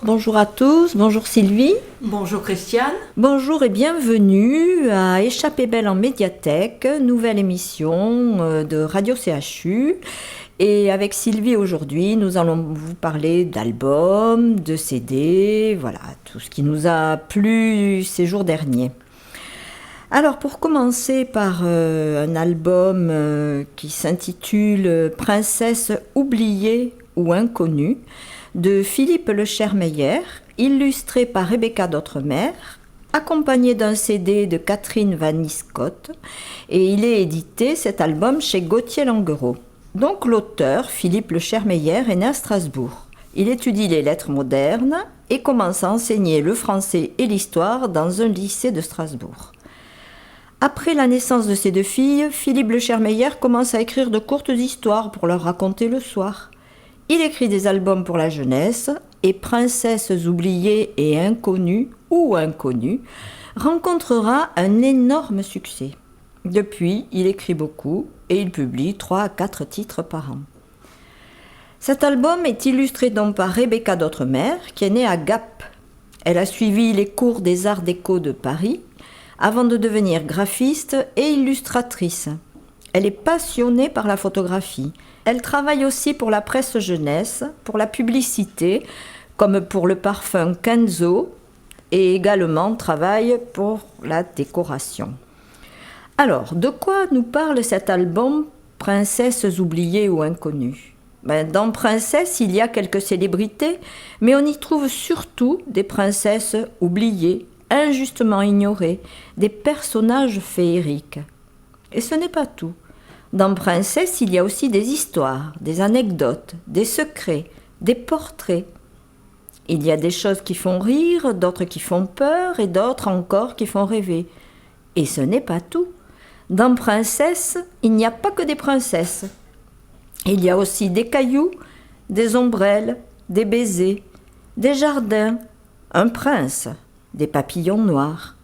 bonjour à tous, bonjour Sylvie. Bonjour Christiane. Bonjour et bienvenue à Échappée belle en médiathèque, nouvelle émission de Radio CHU. Et avec Sylvie aujourd'hui, nous allons vous parler d'albums, de CD, voilà, tout ce qui nous a plu ces jours derniers. Alors pour commencer par un album qui s'intitule Princesse oubliée ou inconnue de Philippe Lechermeyer, illustré par Rebecca D'Outremer, accompagné d'un CD de Catherine Vanny-Scott, et il est édité cet album chez Gauthier Languereau. Donc l'auteur, Philippe Lechermeyer, est né à Strasbourg. Il étudie les lettres modernes et commence à enseigner le français et l'histoire dans un lycée de Strasbourg. Après la naissance de ses deux filles, Philippe Lechermeyer commence à écrire de courtes histoires pour leur raconter le soir. Il écrit des albums pour la jeunesse et Princesses oubliées et inconnues ou inconnues rencontrera un énorme succès. Depuis, il écrit beaucoup et il publie 3 à 4 titres par an. Cet album est illustré donc par Rebecca D'Outremer, qui est née à Gap. Elle a suivi les cours des Arts Déco de Paris avant de devenir graphiste et illustratrice. Elle est passionnée par la photographie. Elle travaille aussi pour la presse jeunesse, pour la publicité, comme pour le parfum Kenzo, et également travaille pour la décoration. Alors, de quoi nous parle cet album Princesses oubliées ou inconnues ? Dans Princesses, il y a quelques célébrités, mais on y trouve surtout des princesses oubliées, injustement ignorées, des personnages féeriques. Et ce n'est pas tout. Dans Princesse, il y a aussi des histoires, des anecdotes, des secrets, des portraits. Il y a des choses qui font rire, d'autres qui font peur et d'autres encore qui font rêver. Et ce n'est pas tout. Dans Princesse, il n'y a pas que des princesses. Il y a aussi des cailloux, des ombrelles, des baisers, des jardins, un prince, des papillons noirs,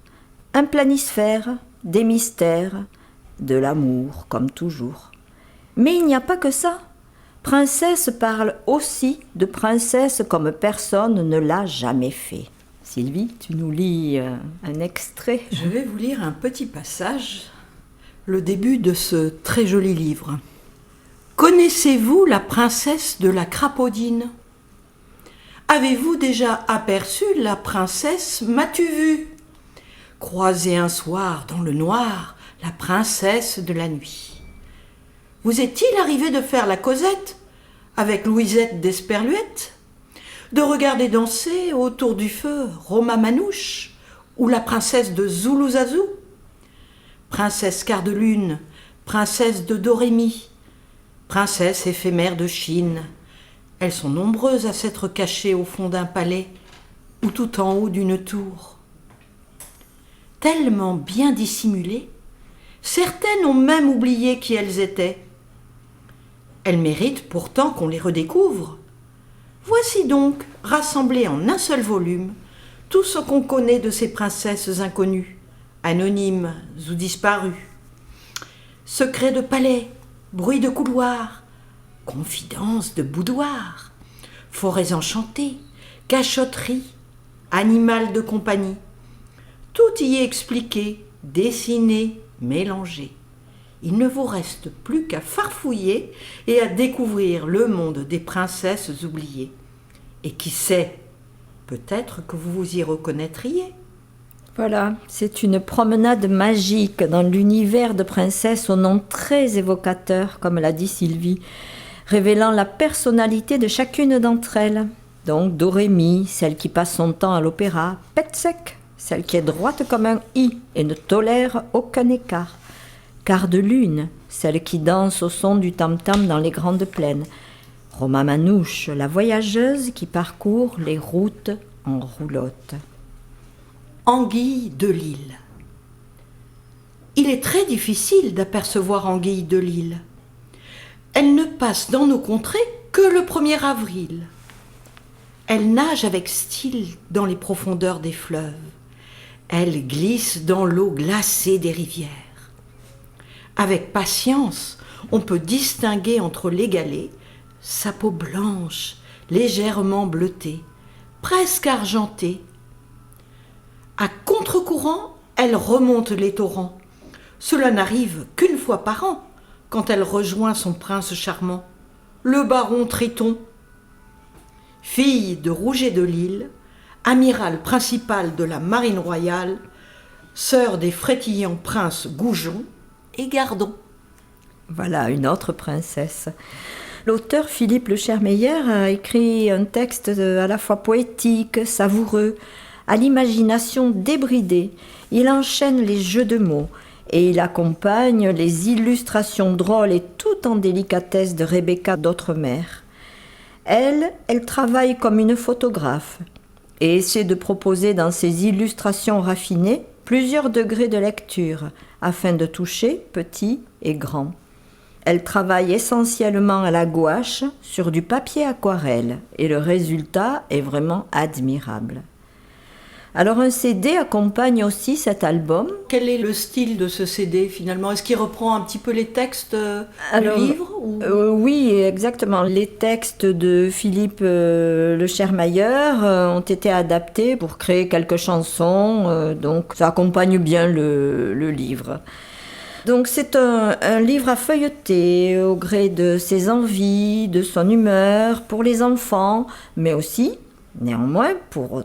un planisphère, des mystères, de l'amour, comme toujours. Mais il n'y a pas que ça. Princesse parle aussi de princesse comme personne ne l'a jamais fait. Sylvie, tu nous lis un extrait. Je vais vous lire un petit passage, le début de ce très joli livre. Connaissez-vous la princesse de la Crapaudine ? Avez-vous déjà aperçu la princesse M'as-tu vu ? Croisée un soir dans le noir, la princesse de la nuit. Vous est-il arrivé de faire la causette avec Louisette d'Esperluette ? De regarder danser autour du feu Roma Manouche ou la princesse de Zoulouzazou ? Princesse quart de lune, princesse de Dorémy, princesse éphémère de Chine. Elles sont nombreuses à s'être cachées au fond d'un palais ou tout en haut d'une tour. Tellement bien dissimulées, certaines ont même oublié qui elles étaient. Elles méritent pourtant qu'on les redécouvre. Voici donc, rassemblé en un seul volume, tout ce qu'on connaît de ces princesses inconnues, anonymes ou disparues. Secrets de palais, bruits de couloirs, confidences de boudoir, forêts enchantées, cachotteries, animal de compagnie. Tout y est expliqué, dessiné, mélangé. Il ne vous reste plus qu'à farfouiller et à découvrir le monde des princesses oubliées. Et qui sait, peut-être que vous vous y reconnaîtriez. Voilà, c'est une promenade magique dans l'univers de princesses au nom très évocateur, comme l'a dit Sylvie, révélant la personnalité de chacune d'entre elles. Donc Dorémy, celle qui passe son temps à l'opéra, Petsec, celle qui est droite comme un i et ne tolère aucun écart. Quart de lune, celle qui danse au son du tam-tam dans les grandes plaines. Roma Manouche, la voyageuse qui parcourt les routes en roulotte. Anguille de Lille. Il est très difficile d'apercevoir Anguille de Lille. Elle ne passe dans nos contrées que le 1er avril. Elle nage avec style dans les profondeurs des fleuves. Elle glisse dans l'eau glacée des rivières. Avec patience, on peut distinguer entre les galets sa peau blanche, légèrement bleutée, presque argentée. À contre-courant, elle remonte les torrents. Cela n'arrive qu'une fois par an, quand elle rejoint son prince charmant, le baron Triton. Fille de Rouget de Lille, amiral principal de la marine royale, sœur des frétillants princes Goujon et Gardon. Voilà, une autre princesse. L'auteur Philippe Lechermeyer a écrit un texte à la fois poétique, savoureux, à l'imagination débridée. Il enchaîne les jeux de mots et il accompagne les illustrations drôles et tout en délicatesse de Rebecca d'Outremer. Elle travaille comme une photographe et essaie de proposer dans ses illustrations raffinées plusieurs degrés de lecture afin de toucher petit et grand. Elle travaille essentiellement à la gouache sur du papier aquarelle et le résultat est vraiment admirable. Alors un CD accompagne aussi cet album. Quel est le style de ce CD finalement? Est-ce qu'il reprend un petit peu les textes du livre Oui, exactement. Les textes de Philippe Lechermeyer ont été adaptés pour créer quelques chansons, donc ça accompagne bien le livre. Donc c'est un livre à feuilleter au gré de ses envies, de son humeur, pour les enfants, mais aussi, néanmoins,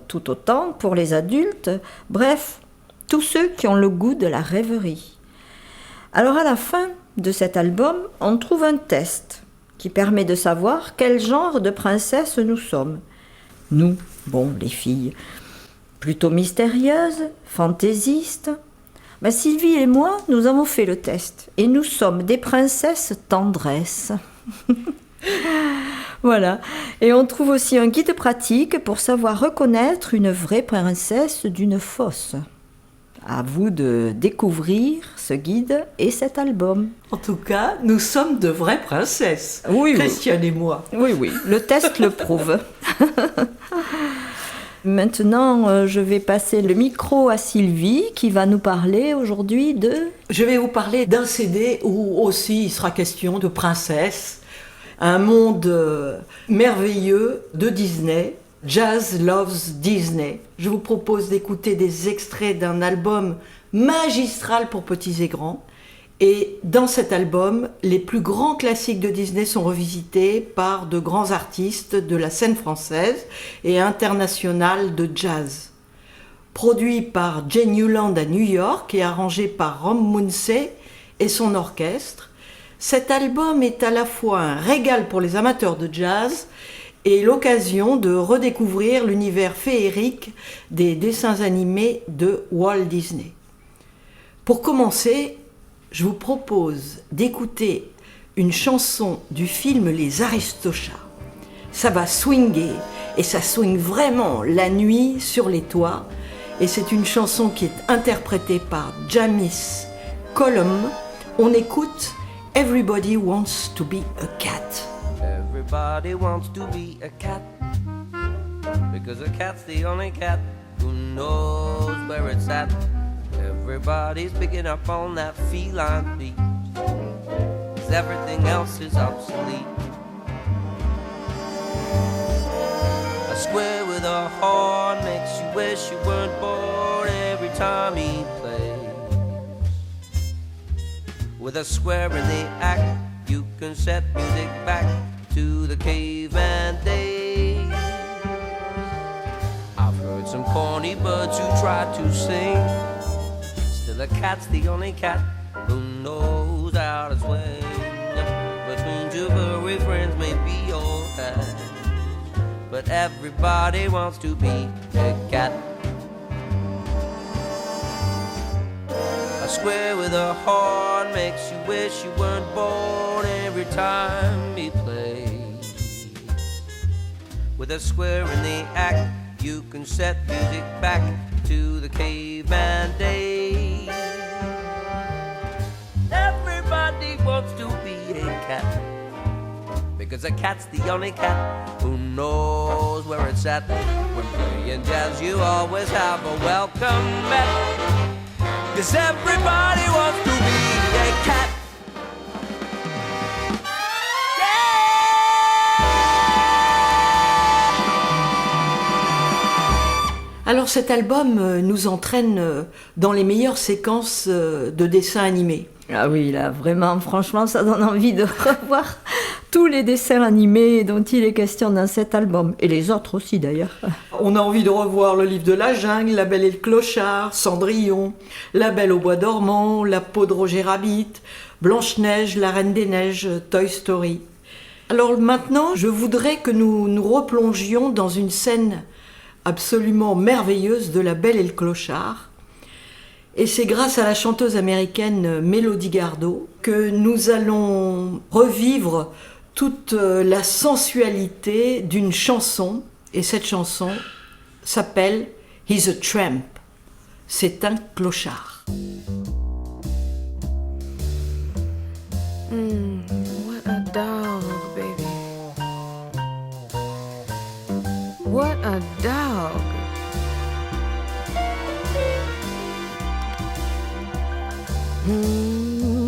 tout autant pour les adultes, bref, tous ceux qui ont le goût de la rêverie. Alors à la fin de cet album, on trouve un test qui permet de savoir quel genre de princesse nous sommes. Nous, les filles, plutôt mystérieuses, fantaisistes. Sylvie et moi, nous avons fait le test et nous sommes des princesses tendresse. Voilà. Et on trouve aussi un guide pratique pour savoir reconnaître une vraie princesse d'une fausse. À vous de découvrir ce guide et cet album. En tout cas, nous sommes de vraies princesses. Oui, Christiane et moi. Oui, le test le prouve. Maintenant, je vais passer le micro à Sylvie qui va nous parler aujourd'hui de... Je vais vous parler d'un CD où aussi il sera question de princesse, un monde merveilleux de Disney, Jazz Loves Disney. Je vous propose d'écouter des extraits d'un album magistral pour petits et grands. Et dans cet album, les plus grands classiques de Disney sont revisités par de grands artistes de la scène française et internationale de jazz. Produit par Jane Newland à New York et arrangé par Ron Munsey et son orchestre, cet album est à la fois un régal pour les amateurs de jazz et l'occasion de redécouvrir l'univers féerique des dessins animés de Walt Disney. Pour commencer, je vous propose d'écouter une chanson du film Les Aristochats. Ça va swinguer, et ça swing vraiment la nuit sur les toits. Et c'est une chanson qui est interprétée par Jamis Cullum. On écoute Everybody Wants to be a Cat. Everybody wants to be a cat, because a cat's the only cat who knows where it's at. Everybody's picking up on that feline beat, 'cause everything else is obsolete. A square with a horn makes you wish you weren't born every time he plays. With a square in the act, you can set music back to the caveman days. I've heard some corny birds who try to sing. Still a cat's the only cat who knows how to swing. Between two furry friends may be alright, but everybody wants to be a cat. A square with a horn makes you wish you weren't born every time he plays. With a square in the act, you can set music back to the caveman days. Everybody wants to be a cat, because a cat's the only cat who knows where it's at. When playing jazz, you always have a welcome mat, 'cause everybody wants to be a cat. Alors cet album nous entraîne dans les meilleures séquences de dessins animés. Ah oui, là, vraiment, franchement, ça donne envie de revoir tous les dessins animés dont il est question dans cet album, et les autres aussi d'ailleurs. On a envie de revoir le livre de la jungle, La Belle et le Clochard, Cendrillon, La Belle au bois dormant, La peau de Roger Rabbit, Blanche-Neige, La Reine des Neiges, Toy Story. Alors maintenant, je voudrais que nous nous replongions dans une scène absolument merveilleuse de La Belle et le Clochard. Et c'est grâce à la chanteuse américaine Melody Gardot que nous allons revivre toute la sensualité d'une chanson. Et cette chanson s'appelle « He's a Tramp ». C'est un clochard. What a dog, baby. What a dog.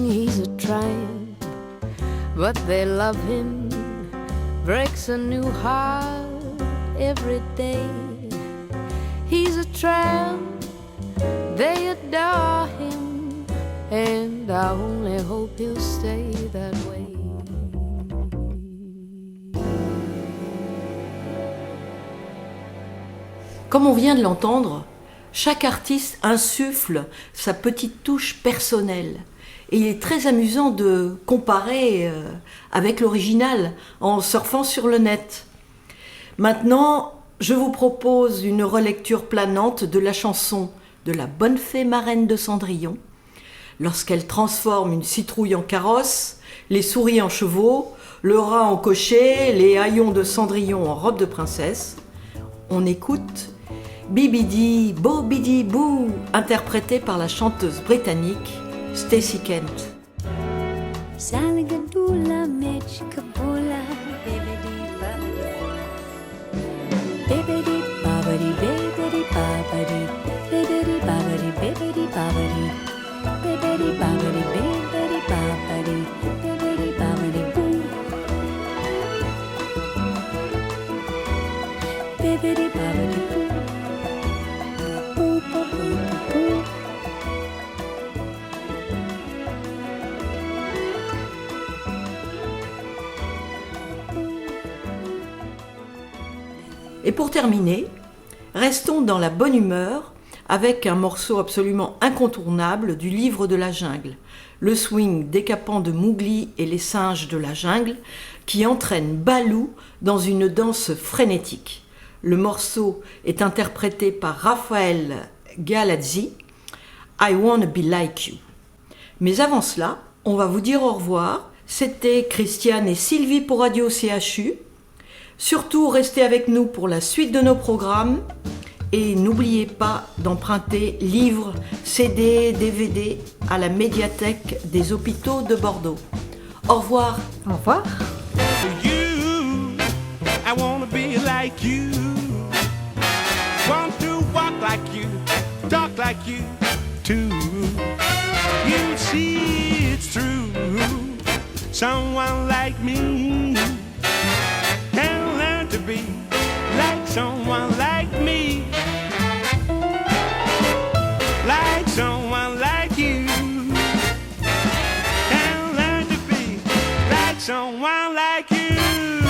He's a tramp, but they love him. Breaks a new heart every day. He's a tramp, they adore him, and I only hope he'll stay that way. Comme on vient de l'entendre, chaque artiste insuffle sa petite touche personnelle. Et il est très amusant de comparer avec l'original en surfant sur le net. Maintenant, je vous propose une relecture planante de la chanson de la bonne fée marraine de Cendrillon, lorsqu'elle transforme une citrouille en carrosse, les souris en chevaux, le rat en cocher, les haillons de Cendrillon en robe de princesse. On écoute Bibidi Bobidi Boo, interprété par la chanteuse britannique Stacey Kent. Saligadoola, Mechikaboola, Bibbidi Babbidi, Bibbidi Babbidi, Bibbidi Babbidi, Bibbidi Babbidi, Bibbidi Babbidi, Bibbidi Babbidi, Bibbidi Babbidi Boo. Bibbidi Babbidi Boo. Boo, boo, boo, boo, boo. Et pour terminer, restons dans la bonne humeur avec un morceau absolument incontournable du livre de la jungle, le swing décapant de Mowgli et les singes de la jungle, qui entraîne Baloo dans une danse frénétique. Le morceau est interprété par Raphaël Galazzi, I Wanna Be Like You. Mais avant cela, on va vous dire au revoir. C'était Christiane et Sylvie pour Radio CHU. Surtout, restez avec nous pour la suite de nos programmes et n'oubliez pas d'emprunter livres, CD, DVD à la médiathèque des hôpitaux de Bordeaux. Au revoir. Au revoir. You, I wanna be like you. Want to walk like you, talk like you too. You see it's true. Someone like me can learn to be like someone like me. Like someone like you can learn to be like someone like you.